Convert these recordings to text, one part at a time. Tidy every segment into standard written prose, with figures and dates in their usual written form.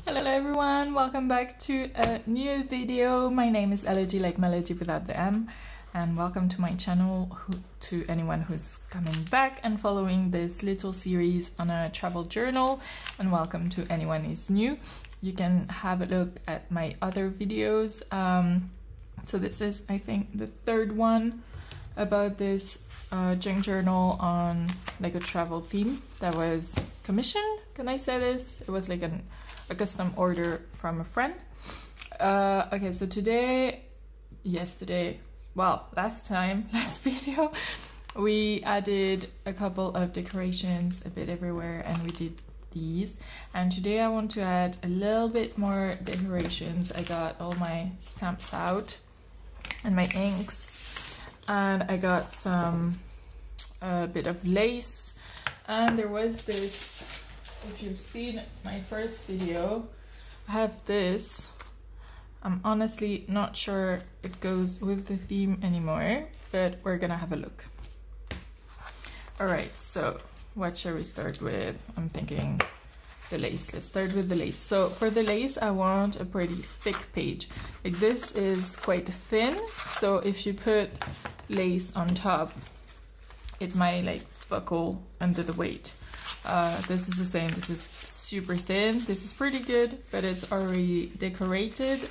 Hello everyone, welcome back to a new video. My name is Elodie, like melody without the M, and welcome to my channel to anyone who's coming back and following this little series on a travel journal, and welcome to anyone who's new. You can have a look at my other videos. So this is, I think, the third one about this junk journal on like a travel theme that was commissioned. Can I say this? It was like a custom order from a friend. Okay, so last video, we added a couple of decorations a bit everywhere and we did these. And today I want to add a little bit more decorations. I got all my stamps out and my inks, and I got some a bit of lace, and there was this. If you've seen my first video, I have this. I'm honestly not sure it goes with the theme anymore, but we're gonna have a look. Alright, so what shall we start with? I'm thinking the lace. Let's start with the lace. So for the lace, I want a pretty thick page. Like this is quite thin, so if you put lace on top, it might like buckle under the weight. This is the same. This is super thin. This is pretty good, but it's already decorated.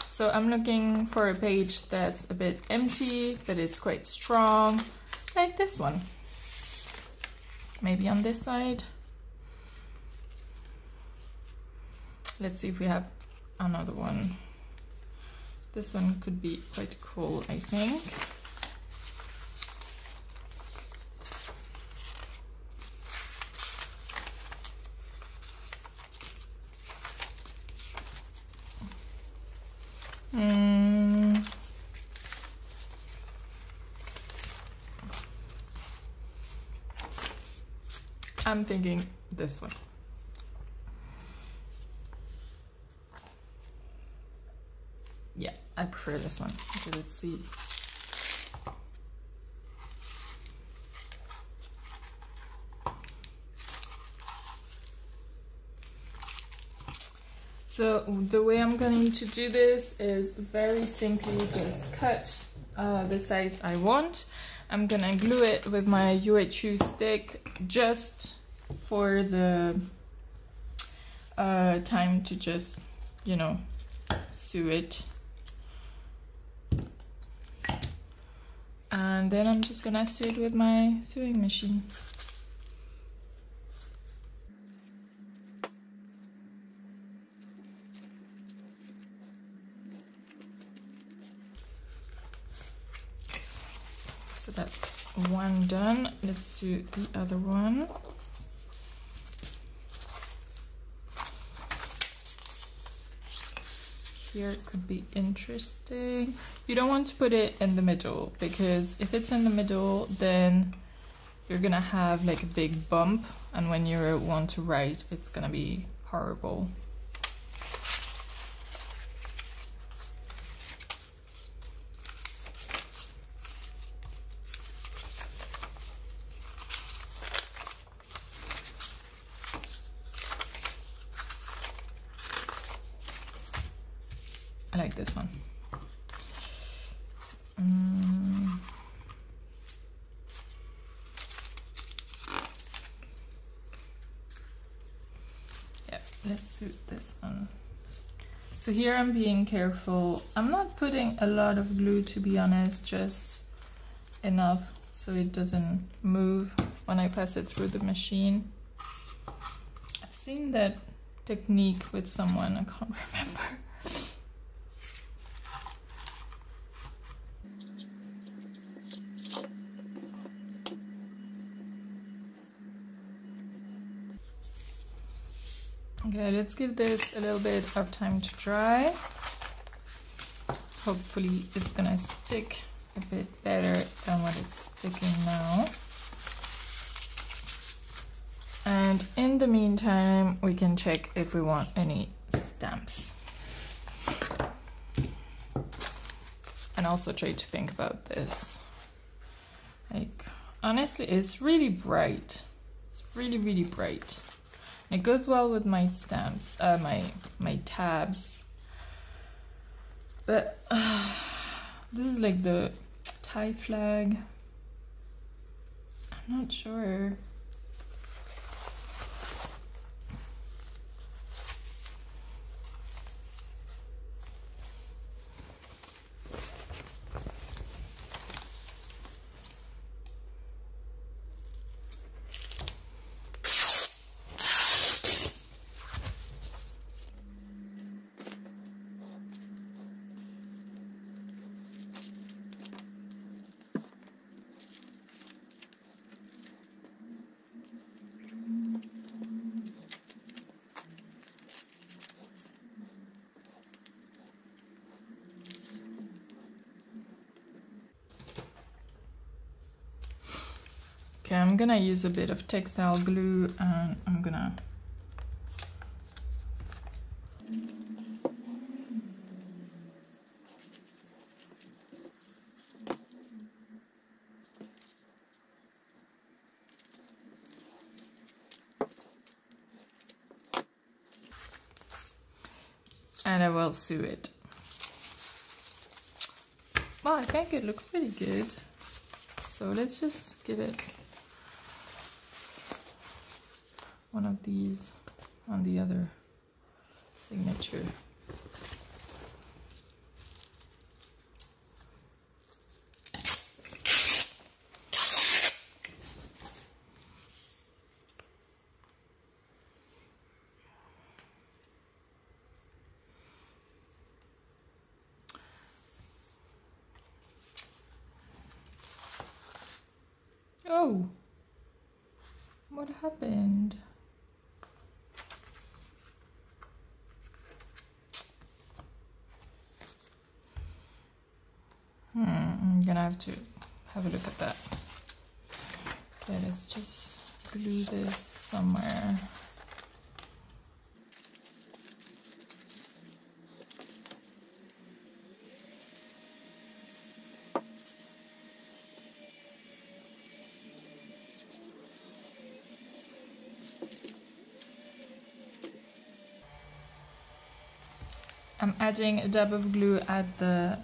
So I'm looking for a page that's a bit empty, but it's quite strong, like this one. Maybe on this side. Let's see if we have another one. This one could be quite cool, I think. I'm thinking this one. Yeah, I prefer this one. Okay, let's see. So the way I'm going to do this is very simply just cut the size I want. I'm gonna glue it with my UHU stick just for the time to just, you know, sew it. And then I'm just gonna sew it with my sewing machine. So that's one done. Let's do the other one. Here it could be interesting. You don't want to put it in the middle, because if it's in the middle, then you're gonna have like a big bump, and when you want to write, it's gonna be horrible. I like this one. Yeah, let's suit this one. So here I'm being careful. I'm not putting a lot of glue, to be honest, just enough so it doesn't move when I pass it through the machine. I've seen that technique with someone, I can't remember. Okay, let's give this a little bit of time to dry. Hopefully it's gonna stick a bit better than what it's sticking now. And in the meantime, we can check if we want any stamps. And also try to think about this. Like, honestly, it's really bright. It's really, really bright. It goes well with my stamps, my tabs. But this is like the Thai flag. I'm not sure. Okay, I'm gonna use a bit of textile glue and I'm gonna I will sew it. Well, I think it looks pretty good. So let's just give it one of these on the other signature. Oh, what happened? I'm gonna have to have a look at that. Okay, let's just glue this somewhere. I'm adding a dab of glue at the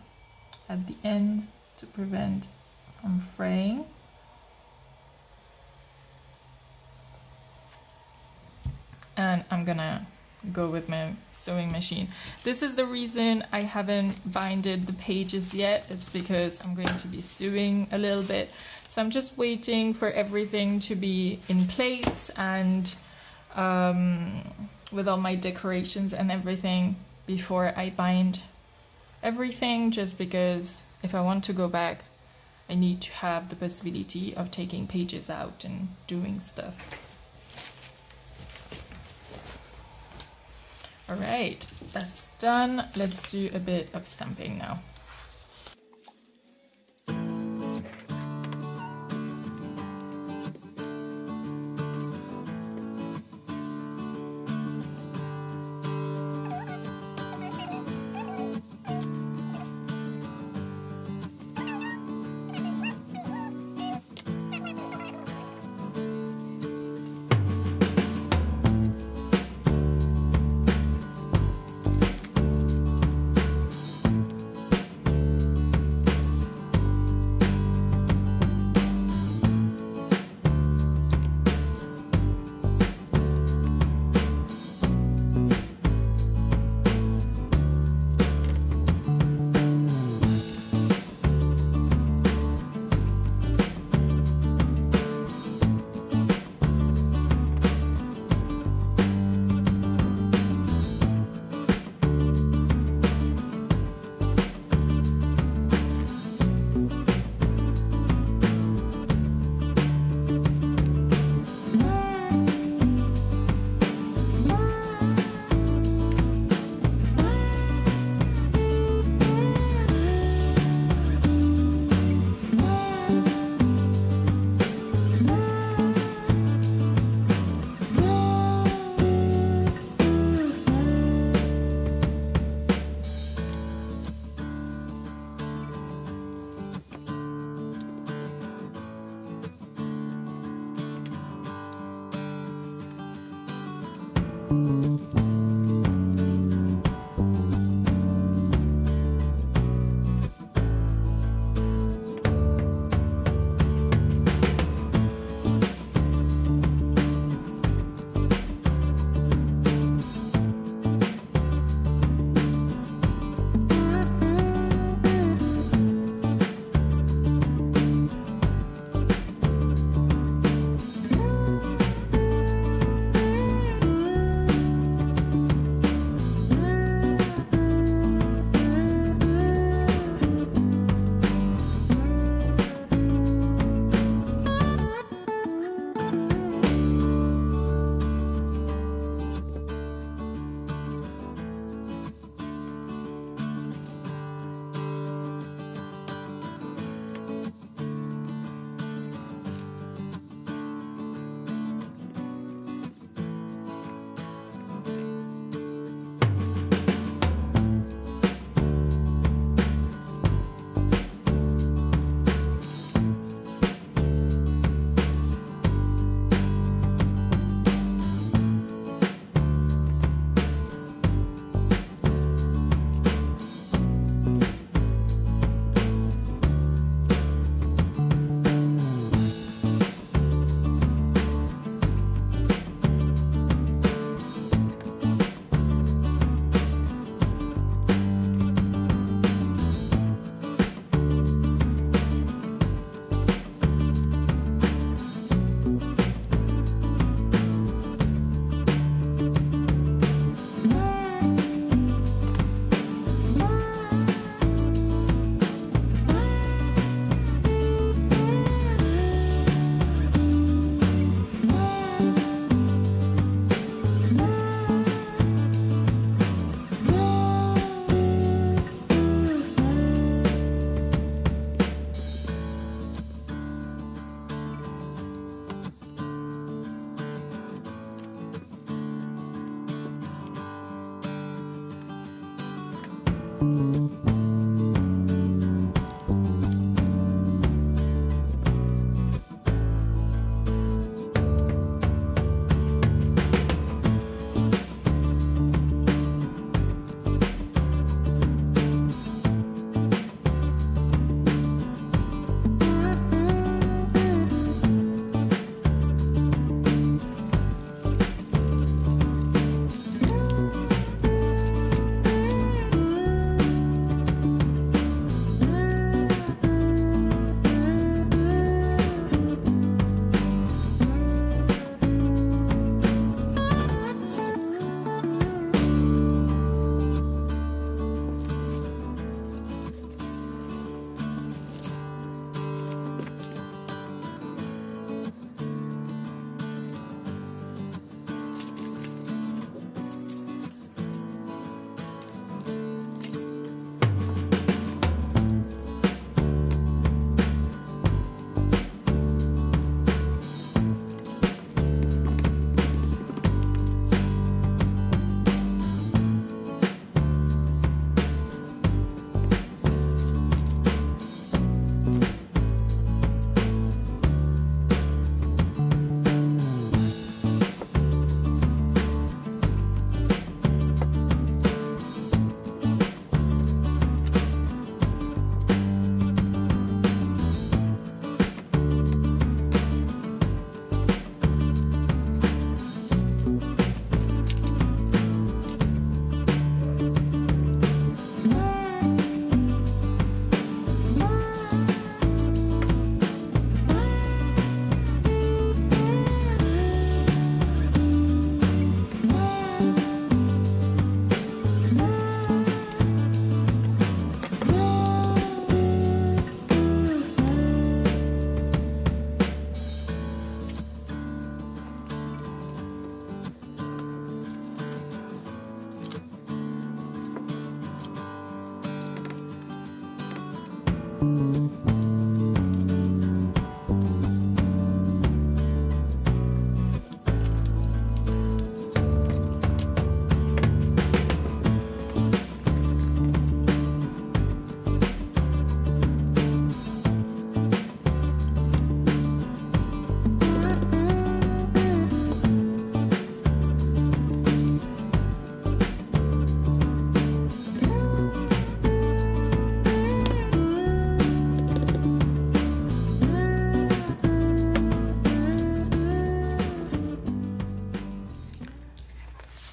end to prevent from fraying. And I'm gonna go with my sewing machine. This is the reason I haven't binded the pages yet. It's because I'm going to be sewing a little bit. So I'm just waiting for everything to be in place and with all my decorations and everything before I bind everything, just because if I want to go back, I need to have the possibility of taking pages out and doing stuff. All right, that's done. Let's do a bit of stamping now.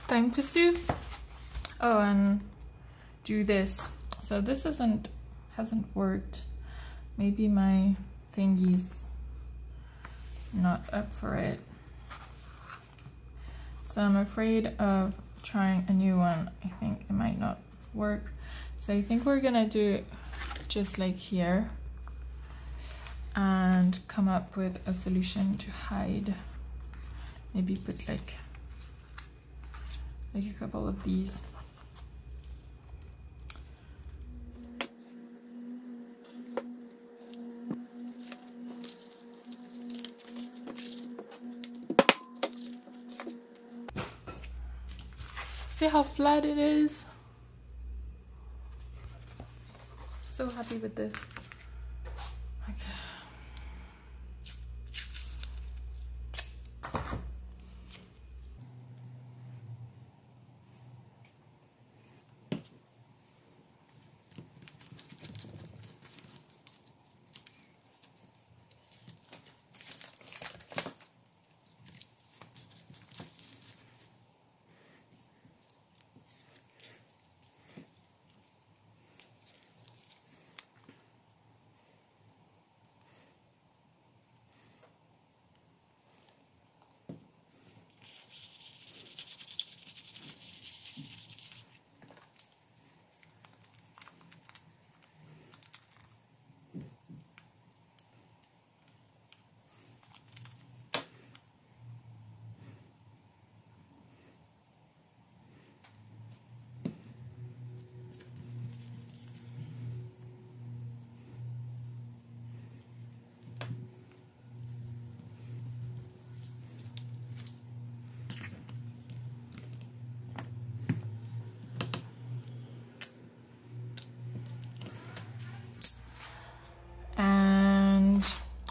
time to sew. Oh, and do this. So this hasn't worked. Maybe my thingy's not up for it. So I'm afraid of trying a new one. I think it might not work. So I think we're gonna do just like here and come up with a solution to hide. Maybe put like a couple of these. See how flat it is? So happy with this. Okay.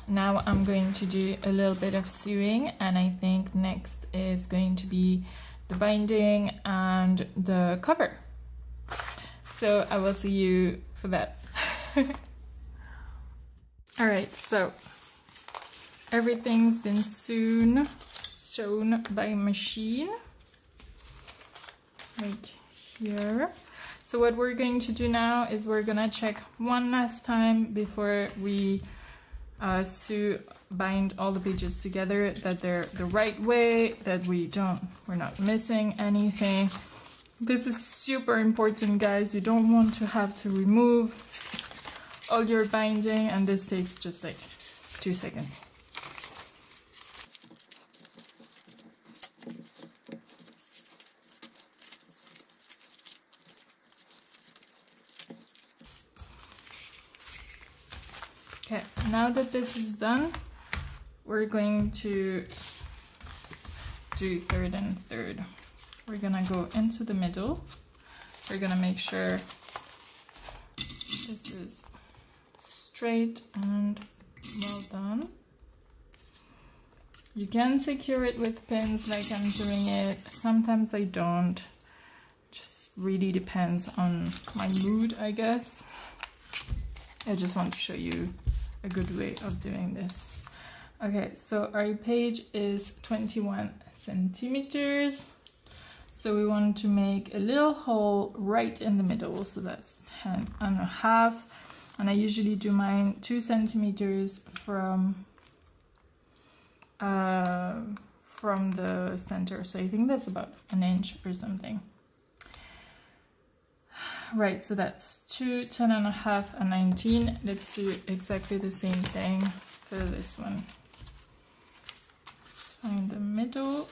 Now I'm going to do a little bit of sewing, and I think next is going to be the binding and the cover. So I will see you for that. All right, so everything's been sewn by machine, like here. So what we're going to do now is we're gonna check one last time before we bind all the pages together, that they're the right way, that we're not missing anything. This is super important, guys. You don't want to have to remove all your binding, and this takes just like 2 seconds. Okay, now that this is done, we're going to do third and third. We're gonna go into the middle. We're gonna make sure this is straight and well done. You can secure it with pins like I'm doing it. Sometimes I don't. Just really depends on my mood, I guess. I just want to show you a good way of doing this. Okay, so our page is 21 centimeters. So we want to make a little hole right in the middle. So that's 10.5. And I usually do mine 2 centimeters from the center. So I think that's about an inch or something. Right, so that's 2, 10.5, and 19. Let's do exactly the same thing for this one. Let's find the middle.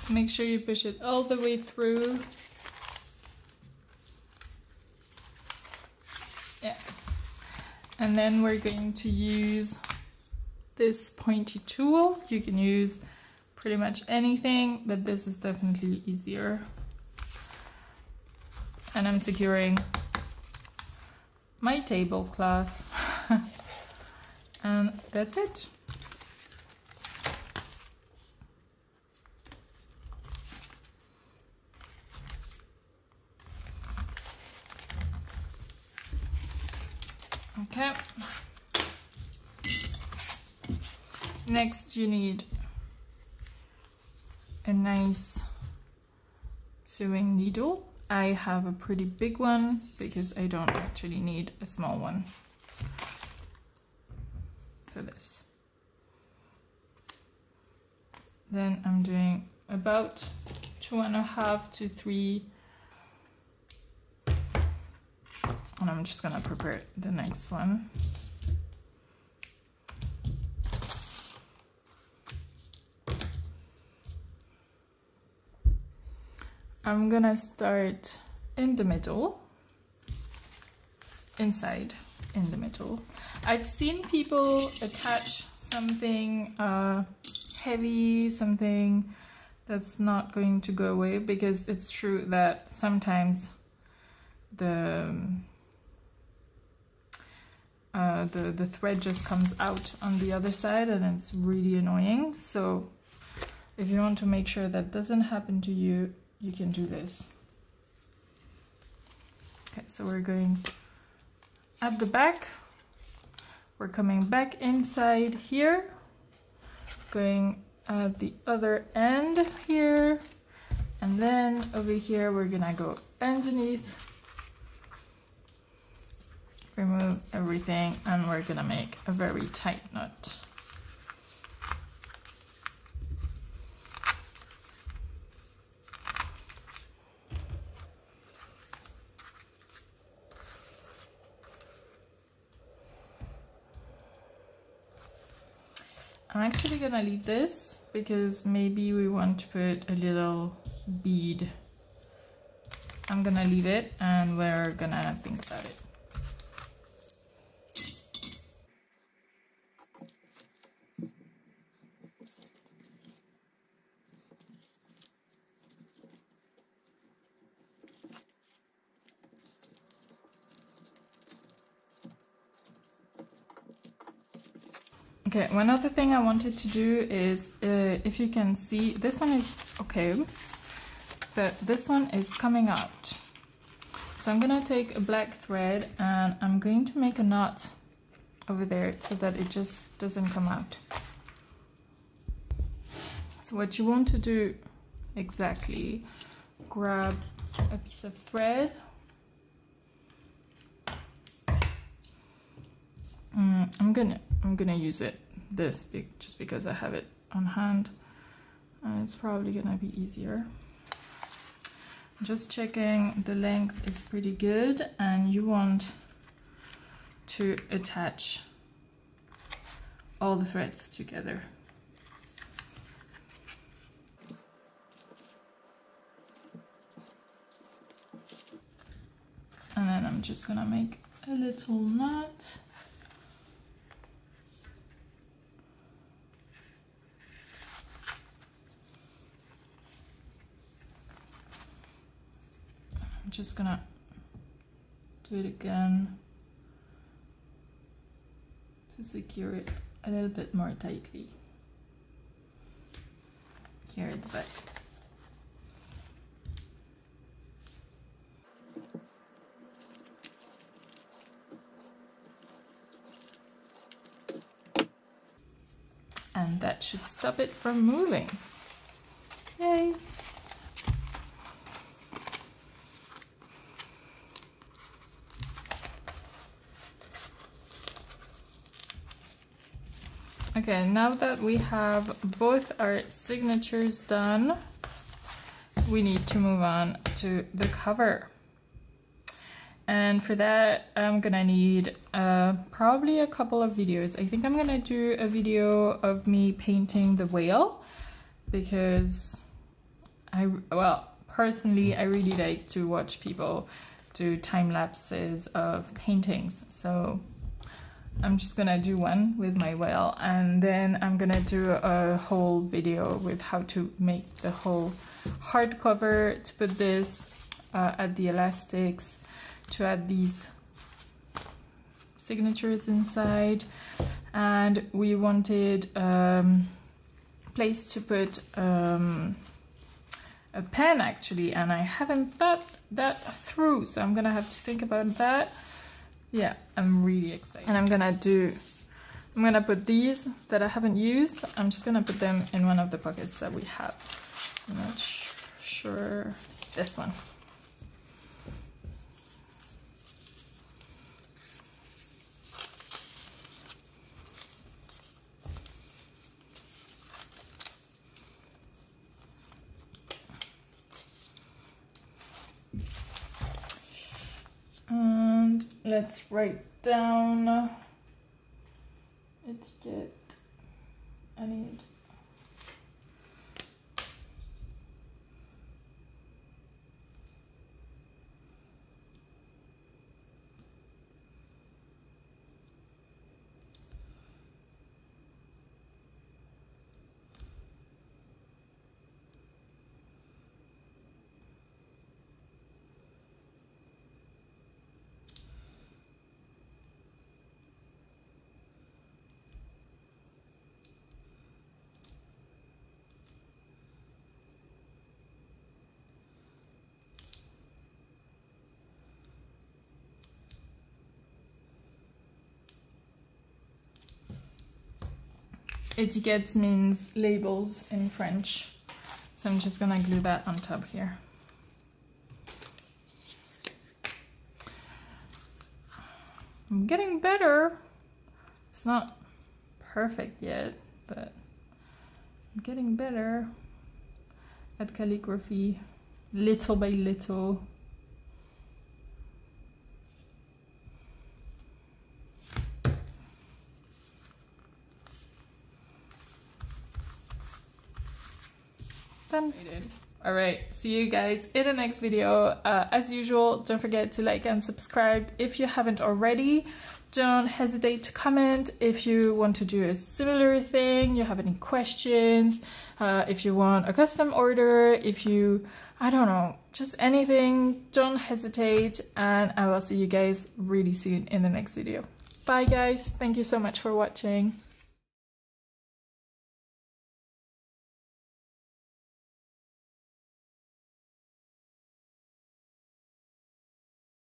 Make sure you push it all the way through. Yeah. And then we're going to use this pointy tool. You can use pretty much anything, but this is definitely easier. And I'm securing my tablecloth. And that's it. Okay. Next you need a nice sewing needle. I have a pretty big one because I don't actually need a small one for this. Then I'm doing about 2.5 to 3, and I'm just gonna prepare the next one. I'm gonna start in the middle, inside, in the middle. I've seen people attach something heavy, something that's not going to go away, because it's true that sometimes the thread just comes out on the other side and it's really annoying. So if you want to make sure that doesn't happen to you, you can do this. Okay, so we're going at the back, we're coming back inside here, going at the other end here, and then over here we're gonna go underneath, remove everything, and we're gonna make a very tight knot. I'm actually gonna leave this because maybe we want to put a little bead. I'm gonna leave it and we're gonna think about it. Okay, one other thing I wanted to do is, if you can see, this one is okay, but this one is coming out. So I'm gonna take a black thread and I'm going to make a knot over there so that it just doesn't come out. So what you want to do exactly, grab a piece of thread. I'm gonna use this just because I have it on hand. It's probably gonna be easier. Just checking the length is pretty good, and you want to attach all the threads together. And then I'm just gonna make a little knot. I'm just gonna do it again to secure it a little bit more tightly here at the back. And that should stop it from moving. Yay! Okay, now that we have both our signatures done, we need to move on to the cover. And for that, I'm gonna need probably a couple of videos. I think I'm gonna do a video of me painting the whale, because personally, I really like to watch people do time lapses of paintings. So I'm just gonna do one with my whale, and then I'm gonna do a whole video with how to make the whole hardcover, to put this at the elastics, to add these signatures inside. And we wanted place to put a pen actually, and I haven't thought that through, so I'm gonna have to think about that, yeah, I'm really excited. And I'm gonna put these that I haven't used, I'm just gonna put them in one of the pockets that we have. I'm not sure, this one. And let's write down etiquette. I need etiquette means labels in French, so I'm just gonna glue that on top here. I'm getting better. It's not perfect yet, but I'm getting better at calligraphy, little by little. Done. All right, see you guys in the next video. As usual, don't forget to like and subscribe if you haven't already. Don't hesitate to comment if you want to do a similar thing, you have any questions, if you want a custom order, if you, I don't know, just anything, don't hesitate, and I will see you guys really soon in the next video. Bye guys, thank you so much for watching.